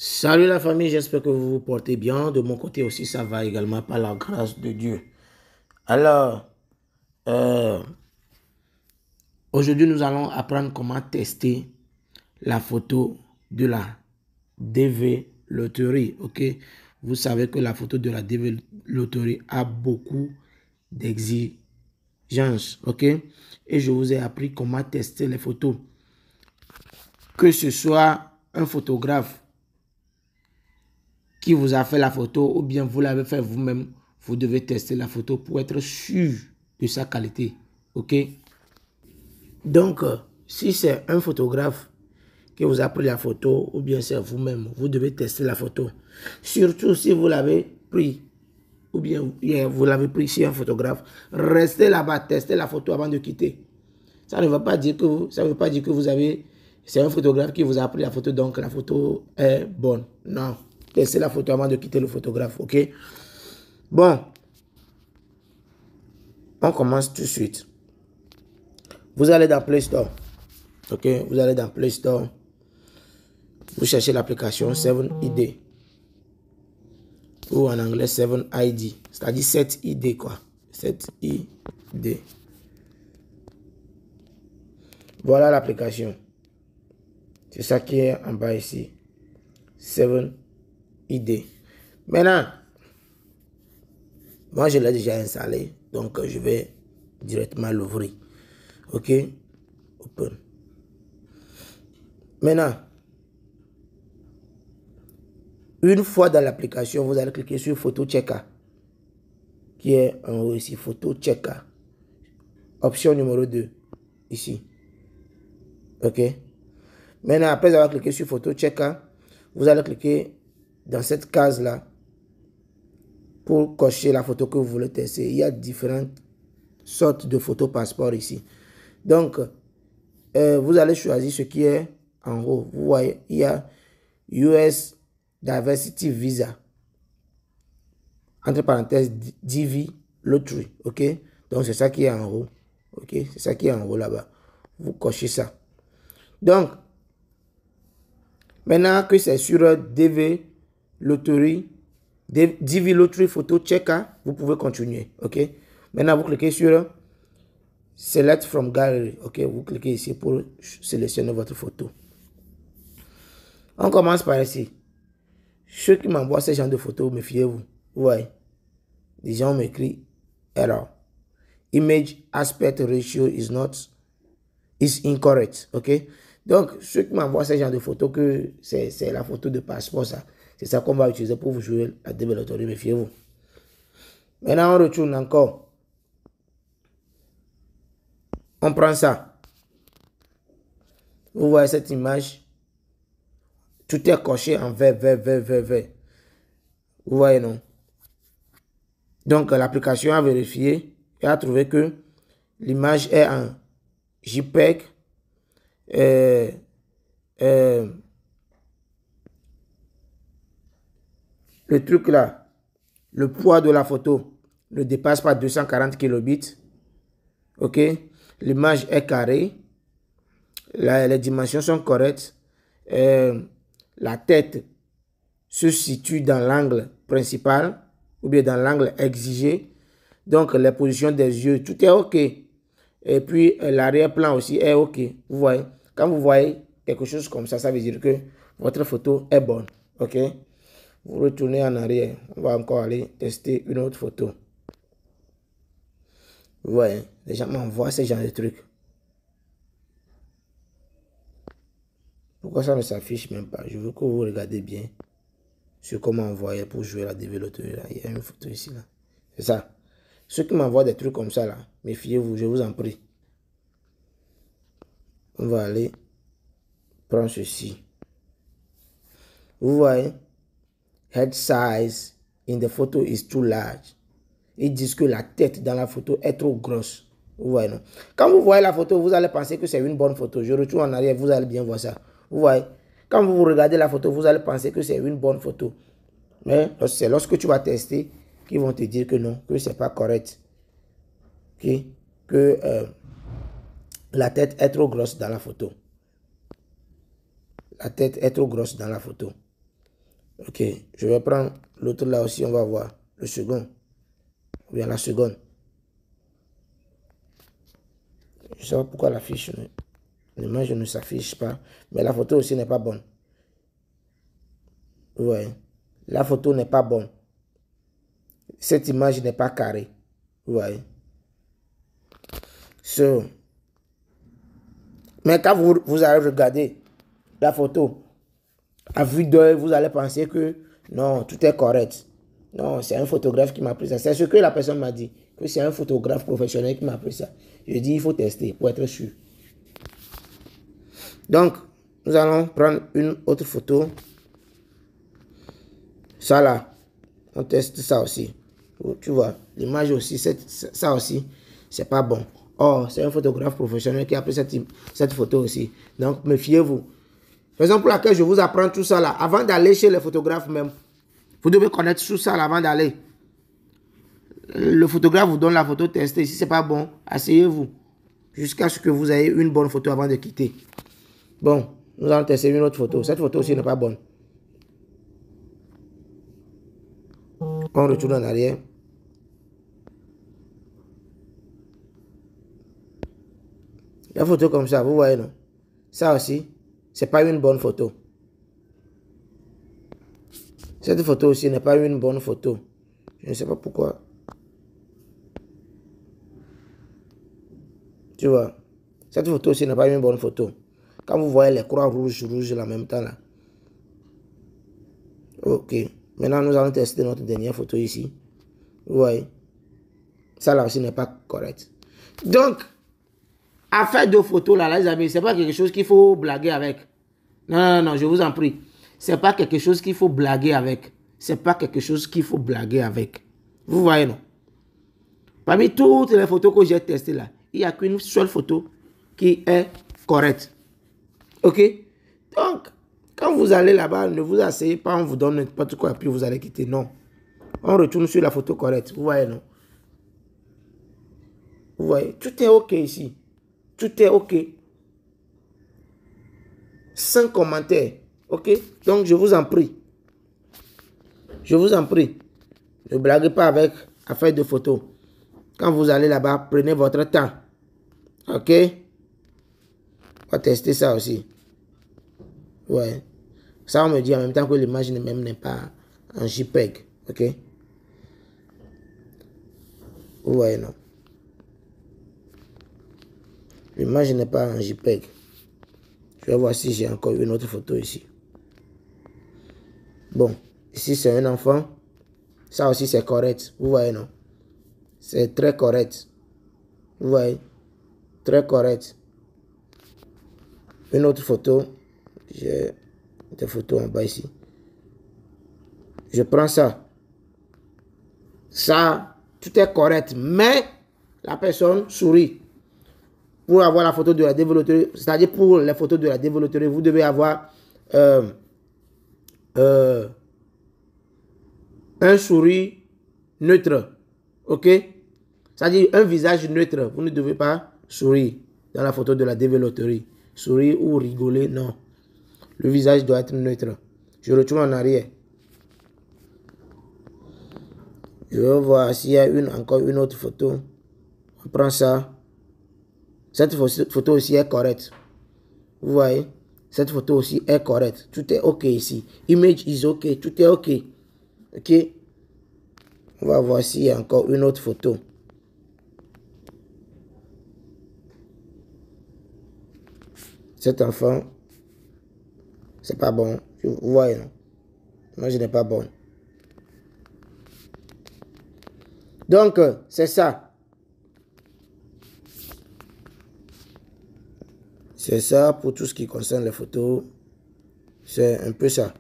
Salut la famille, j'espère que vous vous portez bien. De mon côté aussi, ça va également par la grâce de Dieu. Alors, euh, aujourd'hui, nous allons apprendre comment tester la photo de la DV Loterie. Ok, vous savez que la photo de la DV Loterie a beaucoup d'exigences. Ok, et je vous ai appris comment tester les photos. Que ce soit un photographe qui vous a fait la photo ou bien vous l'avez fait vous-même, vous devez tester la photo pour être sûr de sa qualité. Ok? Donc, si c'est un photographe qui vous a pris la photo ou bien c'est vous-même, vous devez tester la photo. Surtout si vous l'avez pris ou bien vous l'avez pris chez un photographe, restez là-bas, testez la photo avant de quitter. Ça ne veut pas dire que vous avez, c'est un photographe qui vous a pris la photo, donc la photo est bonne. Non. Testez la photo avant de quitter le photographe, ok? Bon, on commence tout de suite. Vous allez dans Play Store, ok? Vous allez dans Play Store. Vous cherchez l'application 7ID. Ou en anglais 7ID. C'est-à-dire 7ID quoi. 7ID. Voilà l'application. C'est ça qui est en bas ici. 7ID. Maintenant, moi je l'ai déjà installé. Donc je vais directement l'ouvrir. Ok? Open. Maintenant, une fois dans l'application, vous allez cliquer sur Photo Checker, qui est en haut ici, Photo Checker. Option numéro 2, ici. Ok. Maintenant, après avoir cliqué sur Photo Checker, vous allez cliquer dans cette case-là pour cocher la photo que vous voulez tester. Il y a différentes sortes de photos passeport ici. Donc, vous allez choisir ce qui est en haut. Vous voyez, il y a US Diversity Visa. Entre parenthèses, DV Lottery. Ok. Donc, c'est ça qui est en haut. Ok. C'est ça qui est en haut là-bas. Vous cochez ça. Donc, maintenant que c'est sur DV Lottery, DV Lottery Photo Checker, vous pouvez continuer. Ok. Maintenant, vous cliquez sur Select from Gallery. Ok. Vous cliquez ici pour sélectionner votre photo. On commence par ici. Ceux qui m'envoient ce genre de photos, méfiez-vous. Vous voyez. Les gens m'écrivent error. Image aspect ratio is incorrect. Ok. Donc, ceux qui m'envoient ce genre de photos, que c'est la photo de passeport, ça. C'est ça qu'on va utiliser pour vous jouer la DV Loterie, méfiez-vous. Maintenant, on retourne encore. On prend ça. Vous voyez cette image. Tout est coché en vert, vert, vert, vert, vert. Vous voyez, non? Donc, l'application a vérifié et a trouvé que l'image est en JPEG. Le truc là, le poids de la photo ne dépasse pas 240 kilobits. Ok? L'image est carrée. Les dimensions sont correctes. La tête se situe dans l'angle principal ou bien dans l'angle exigé. Donc, les positions des yeux, tout est OK. Et puis, l'arrière-plan aussi est OK. Vous voyez? Quand vous voyez quelque chose comme ça veut dire que votre photo est bonne. OK? Vous retournez en arrière. On va encore aller tester une autre photo. Vous voyez? Les gens m'envoient ce genre de trucs. Pourquoi ça ne s'affiche même pas? Je veux que vous regardez bien sur comment envoyer pour jouer la DV Loterie. Il y a une photo ici. Là. C'est ça. Ceux qui m'envoient des trucs comme ça, là, méfiez-vous, je vous en prie. On va aller prendre ceci. Vous voyez? Head size in the photo is too large. Ils disent que la tête dans la photo est trop grosse. Vous voyez, non? Quand vous voyez la photo, vous allez penser que c'est une bonne photo. Je retourne en arrière, vous allez bien voir ça. Vous voyez? Quand vous regardez la photo, vous allez penser que c'est une bonne photo. Mais c'est lorsque tu vas tester qu'ils vont te dire que non, que c'est pas correct. Okay? Que la tête est trop grosse dans la photo. La tête est trop grosse dans la photo. Ok, je vais prendre l'autre là aussi, on va voir le second. Ou bien la seconde. Je ne sais pas pourquoi l'image ne s'affiche pas. Mais la photo aussi n'est pas bonne. Vous voyez, la photo n'est pas bonne. Cette image n'est pas carrée. Vous voyez. So, mais quand vous allez regarder la photo, à vue d'œil, vous allez penser que non, tout est correct. Non, c'est un photographe qui m'a pris ça. C'est ce que la personne m'a dit, que c'est un photographe professionnel qui m'a pris ça. Je dis, il faut tester pour être sûr. Donc, nous allons prendre une autre photo. Ça là, on teste ça aussi. Tu vois, l'image aussi, ça aussi, c'est pas bon. Oh, c'est un photographe professionnel qui a pris cette photo aussi. Donc, méfiez-vous. Raison pour laquelle je vous apprends tout ça là. Avant d'aller chez les photographes même, vous devez connaître tout ça là avant d'aller. Le photographe vous donne la photo testée. Si ce n'est pas bon, asseyez-vous. Jusqu'à ce que vous ayez une bonne photo avant de quitter. Bon, nous allons tester une autre photo. Cette photo aussi n'est pas bonne. On retourne en arrière. La photo comme ça, vous voyez, non? Ça aussi, c'est pas une bonne photo. Cette photo aussi n'est pas une bonne photo. Je ne sais pas pourquoi. Tu vois, cette photo aussi n'est pas une bonne photo. Quand vous voyez les croix rouges en même temps là. Ok. Maintenant, nous allons tester notre dernière photo ici. Vous voyez. Ça là aussi n'est pas correct. Donc, à faire deux photos là, les amis, c'est pas quelque chose qu'il faut blaguer avec. Non, non, non, je vous en prie. C'est pas quelque chose qu'il faut blaguer avec. C'est pas quelque chose qu'il faut blaguer avec. Vous voyez, non? Parmi toutes les photos que j'ai testées là, il n'y a qu'une seule photo qui est correcte. Ok? Donc, quand vous allez là-bas, ne vous asseyez pas, on vous donne n'importe quoi et puis vous allez quitter. Non. On retourne sur la photo correcte. Vous voyez, non? Vous voyez, tout est ok ici. Tout est ok. Sans commentaire. Ok? Donc, je vous en prie. Je vous en prie. Ne blaguez pas avec affaire de photos. Quand vous allez là-bas, prenez votre temps. Ok? On va tester ça aussi. Ouais. Ça, on me dit en même temps que l'image même n'est pas en JPEG. Ok? Vous voyez, non? L'image n'est pas en JPEG. Je vais voir si j'ai encore une autre photo ici. Bon. Ici, c'est un enfant. Ça aussi, c'est correct. Vous voyez, non? C'est très correct. Vous voyez? Très correct. Une autre photo. J'ai des photos en bas ici. Je prends ça. Ça, tout est correct. Mais la personne sourit. Pour avoir la photo de la développerie, c'est-à-dire pour les photos de la développerie, vous devez avoir un sourire neutre. Ok? C'est-à-dire un visage neutre. Vous ne devez pas sourire dans la photo de la développerie. Sourire ou rigoler, non. Le visage doit être neutre. Je retourne en arrière. Je vais voir s'il y a encore une autre photo. On prend ça. Cette photo aussi est correcte. Vous voyez? Cette photo aussi est correcte. Tout est OK ici. Image is OK. Tout est OK. OK? On va voir s'il y a encore une autre photo. Cet enfant, c'est pas bon. Vous voyez, non? Moi, je n'ai pas bon. Donc, c'est ça. C'est ça pour tout ce qui concerne les photos. C'est un peu ça.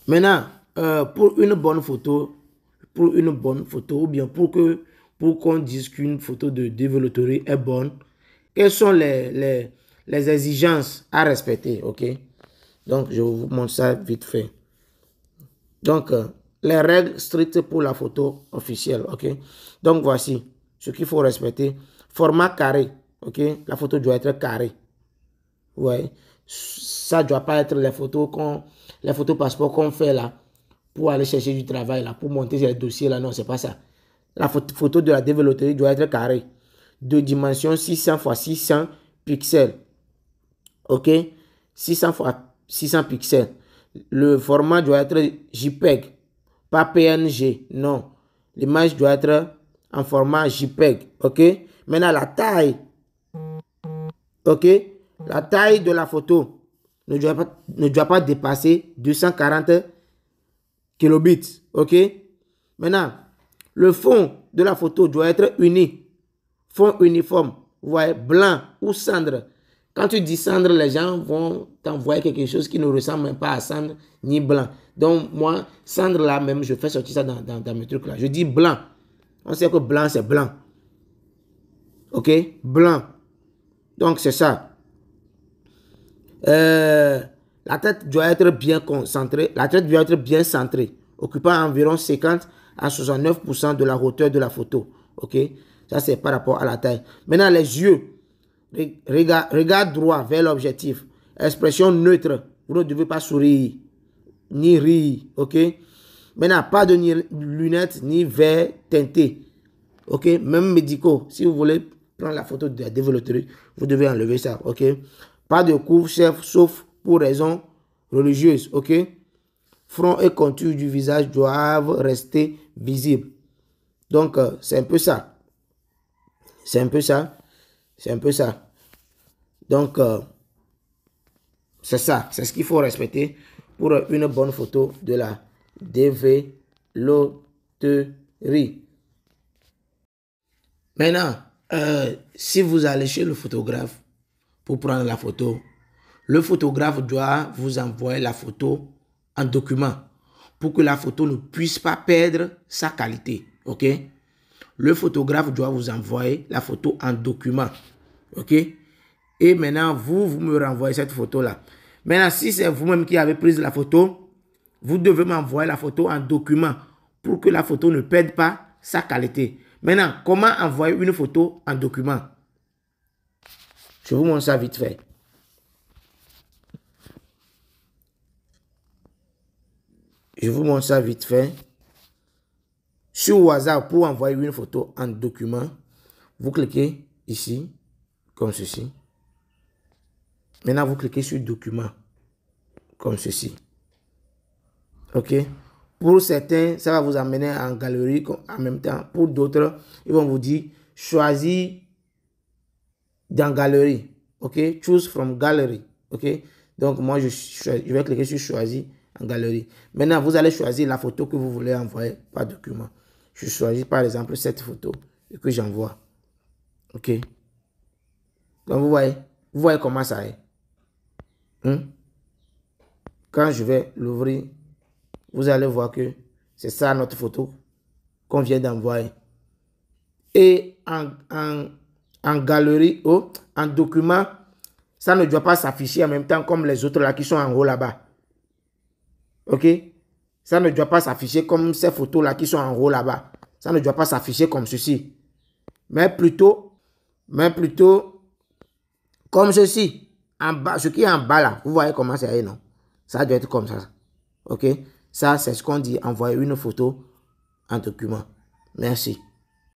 Maintenant, pour une bonne photo, ou bien pour qu'on dise qu'une photo de développerie est bonne, quelles sont les exigences à respecter, ok? Donc, je vous montre ça vite fait. Donc, les règles strictes pour la photo officielle, ok? Donc, voici ce qu'il faut respecter. Format carré, ok? La photo doit être carrée. Ouais. Ça ne doit pas être les photos passeport qu'on fait là pour aller chercher du travail là, pour monter ces dossiers là. Non, c'est pas ça. La photo de la développerie doit être carrée. De dimension 600 x 600 pixels. Ok? 600 x 600 pixels. Le format doit être JPEG, pas PNG. Non. L'image doit être en format JPEG. Ok? Maintenant, la taille. Ok? La taille de la photo ne doit pas dépasser 240 kilobits. Ok? Maintenant, le fond de la photo doit être uni. Fond uniforme. Vous voyez, blanc ou cendre. Quand tu dis cendre, les gens vont t'envoyer quelque chose qui ne ressemble même pas à cendre ni blanc. Donc, moi, cendre là même, je fais sortir ça dans mes trucs là. Je dis blanc. On sait que blanc, c'est blanc. Ok? Blanc. Donc, c'est ça. La tête doit être bien concentrée. La tête doit être bien centrée, occupant environ 50 à 69% de la hauteur de la photo. Ok? Ça, c'est par rapport à la taille. Maintenant, les yeux. Regard droit vers l'objectif. Expression neutre. Vous ne devez pas sourire, ni rire. Ok? Maintenant, pas de lunettes, ni verre teinté. Ok? Même médicaux. Si vous voulez prendre la photo de la développerie, vous devez enlever ça. Ok? Pas de couvre-chef, sauf pour raison religieuse. Ok? Front et contour du visage doivent rester visibles. Donc, c'est un peu ça. C'est un peu ça. C'est un peu ça. Donc, c'est ça. C'est ce qu'il faut respecter pour une bonne photo de la développerie. Maintenant, si vous allez chez le photographe pour prendre la photo, le photographe doit vous envoyer la photo en document pour que la photo ne puisse pas perdre sa qualité. Ok? Le photographe doit vous envoyer la photo en document. Ok? Et maintenant, vous me renvoyez cette photo-là. Maintenant, si c'est vous-même qui avez pris la photo, vous devez m'envoyer la photo en document pour que la photo ne perde pas sa qualité. Maintenant, comment envoyer une photo en document? Je vous montre ça vite fait. Je vous montre ça vite fait. Sur WhatsApp, pour envoyer une photo en document, vous cliquez ici, comme ceci. Maintenant, vous cliquez sur document, comme ceci. Ok? Pour certains, ça va vous amener en galerie en même temps. Pour d'autres, ils vont vous dire, choisis dans galerie. Ok? Choose from gallery. Ok? Donc, moi, je vais cliquer sur choisir en galerie. Maintenant, vous allez choisir la photo que vous voulez envoyer par document. Je choisis par exemple cette photo et que j'envoie. Ok? Donc, vous voyez comment ça est. Quand je vais l'ouvrir, vous allez voir que c'est ça notre photo qu'on vient d'envoyer. Et en galerie, en document, ça ne doit pas s'afficher en même temps comme les autres là qui sont en haut là-bas. Ok? Ça ne doit pas s'afficher comme ces photos là qui sont en haut là-bas. Ça ne doit pas s'afficher comme ceci. Mais plutôt comme ceci. En bas, ce qui est en bas là, vous voyez comment ça est, non? Ça doit être comme ça. Ok? Ça, c'est ce qu'on dit, envoyer une photo en document. Merci.